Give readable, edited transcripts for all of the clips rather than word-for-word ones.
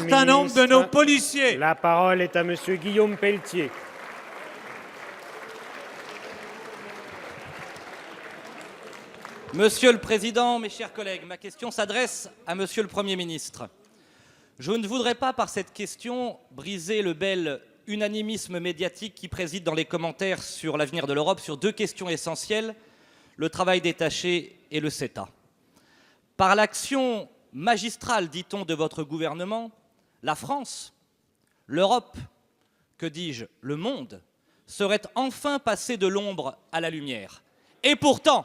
certain nombre de nos policiers. La parole est à Monsieur Guillaume Pelletier. Monsieur le Président, mes chers collègues, ma question s'adresse à Monsieur le Premier ministre. Je ne voudrais pas, par cette question, briser le bel unanimisme médiatique qui préside dans les commentaires sur l'avenir de l'Europe sur deux questions essentielles, le travail détaché et le CETA. Par l'action magistrale, dit-on, de votre gouvernement, la France, l'Europe, que dis-je, le monde, serait enfin passé de l'ombre à la lumière. Et pourtant,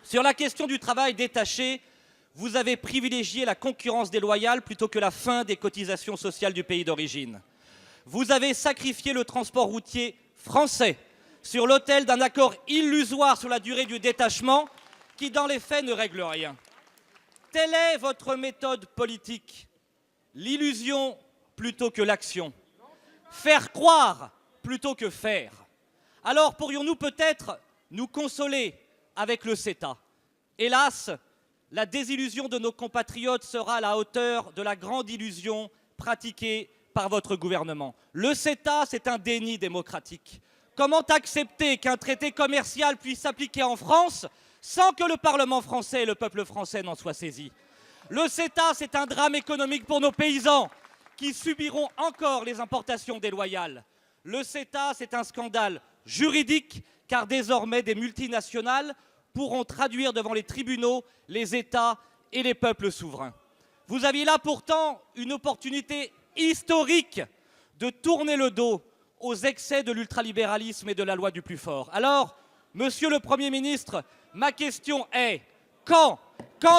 sur la question du travail détaché, vous avez privilégié la concurrence déloyale plutôt que la fin des cotisations sociales du pays d'origine. Vous avez sacrifié le transport routier français sur l'autel d'un accord illusoire sur la durée du détachement qui, dans les faits, ne règle rien. Telle est votre méthode politique. L'illusion plutôt que l'action. Faire croire plutôt que faire. Alors pourrions-nous peut-être nous consoler avec le CETA? Hélas, la désillusion de nos compatriotes sera à la hauteur de la grande illusion pratiquée par votre gouvernement. Le CETA, c'est un déni démocratique. Comment accepter qu'un traité commercial puisse s'appliquer en France sans que le Parlement français et le peuple français n'en soient saisis? Le CETA, c'est un drame économique pour nos paysans qui subiront encore les importations déloyales. Le CETA, c'est un scandale juridique car désormais des multinationales pourront traduire devant les tribunaux les États et les peuples souverains. Vous aviez là pourtant une opportunité historique de tourner le dos aux excès de l'ultralibéralisme et de la loi du plus fort. Alors, Monsieur le Premier ministre, ma question est quand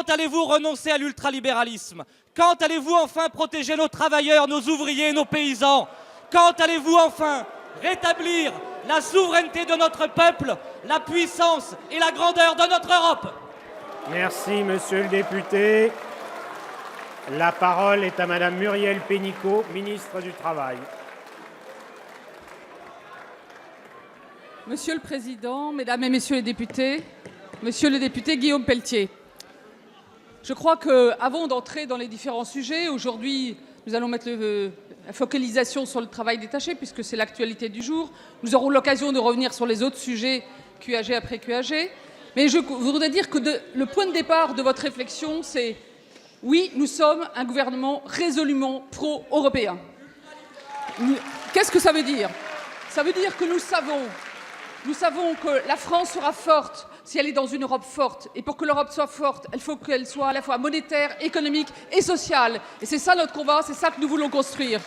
allez-vous renoncer à l'ultralibéralisme? Quand allez-vous enfin protéger nos travailleurs, nos ouvriers, nos paysans? Quand allez-vous enfin rétablir la souveraineté de notre peuple, la puissance et la grandeur de notre Europe? Merci, Monsieur le député. La parole est à Madame Muriel Pénicaud, ministre du Travail. Monsieur le Président, Mesdames et Messieurs les députés, Monsieur le député Guillaume Pelletier, je crois qu'avant d'entrer dans les différents sujets, aujourd'hui, nous allons mettre la focalisation sur le travail détaché, puisque c'est l'actualité du jour. Nous aurons l'occasion de revenir sur les autres sujets, QAG après QAG. Mais je voudrais dire que le point de départ de votre réflexion, c'est oui, nous sommes un gouvernement résolument pro-européen. Qu'est-ce que ça veut dire? Ça veut dire que nous savons que la France sera forte si elle est dans une Europe forte. Et pour que l'Europe soit forte, il faut qu'elle soit à la fois monétaire, économique et sociale. Et c'est ça notre combat, c'est ça que nous voulons construire.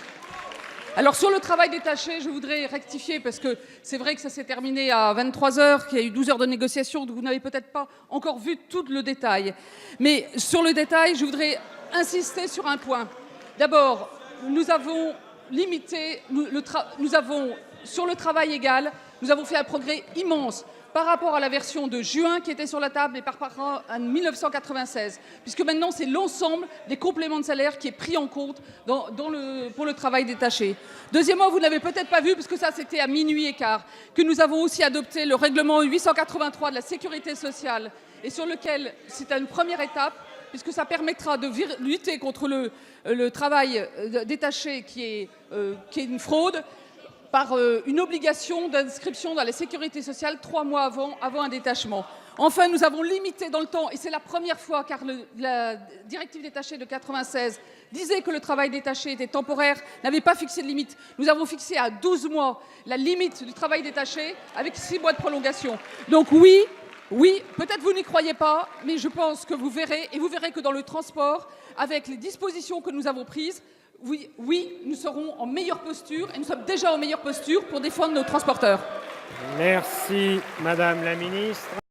Alors sur le travail détaché, je voudrais rectifier parce que c'est vrai que ça s'est terminé à 23 h, qu'il y a eu 12 heures de négociation, donc vous n'avez peut-être pas encore vu tout le détail. Mais sur le détail, je voudrais insister sur un point. D'abord, nous avons limité, sur le travail égal, nous avons fait un progrès immense par rapport à la version de juin qui était sur la table et par rapport à 1996, puisque maintenant c'est l'ensemble des compléments de salaire qui est pris en compte pour le travail détaché. Deuxièmement, vous n'avez peut-être pas vu, parce que ça c'était à minuit et quart, que nous avons aussi adopté le règlement 883 de la sécurité sociale, et sur lequel c'est une première étape, puisque ça permettra de lutter contre le travail détaché qui est une fraude, par une obligation d'inscription dans la sécurité sociale 3 mois avant un détachement. Enfin, nous avons limité dans le temps, et c'est la première fois, car la directive détachée de 96 disait que le travail détaché était temporaire, n'avait pas fixé de limite. Nous avons fixé à 12 mois la limite du travail détaché, avec 6 mois de prolongation. Donc oui, peut-être vous n'y croyez pas, mais je pense que vous verrez, et vous verrez que dans le transport, avec les dispositions que nous avons prises, oui, nous serons en meilleure posture, et nous sommes déjà en meilleure posture pour défendre nos transporteurs. Merci, Madame la Ministre.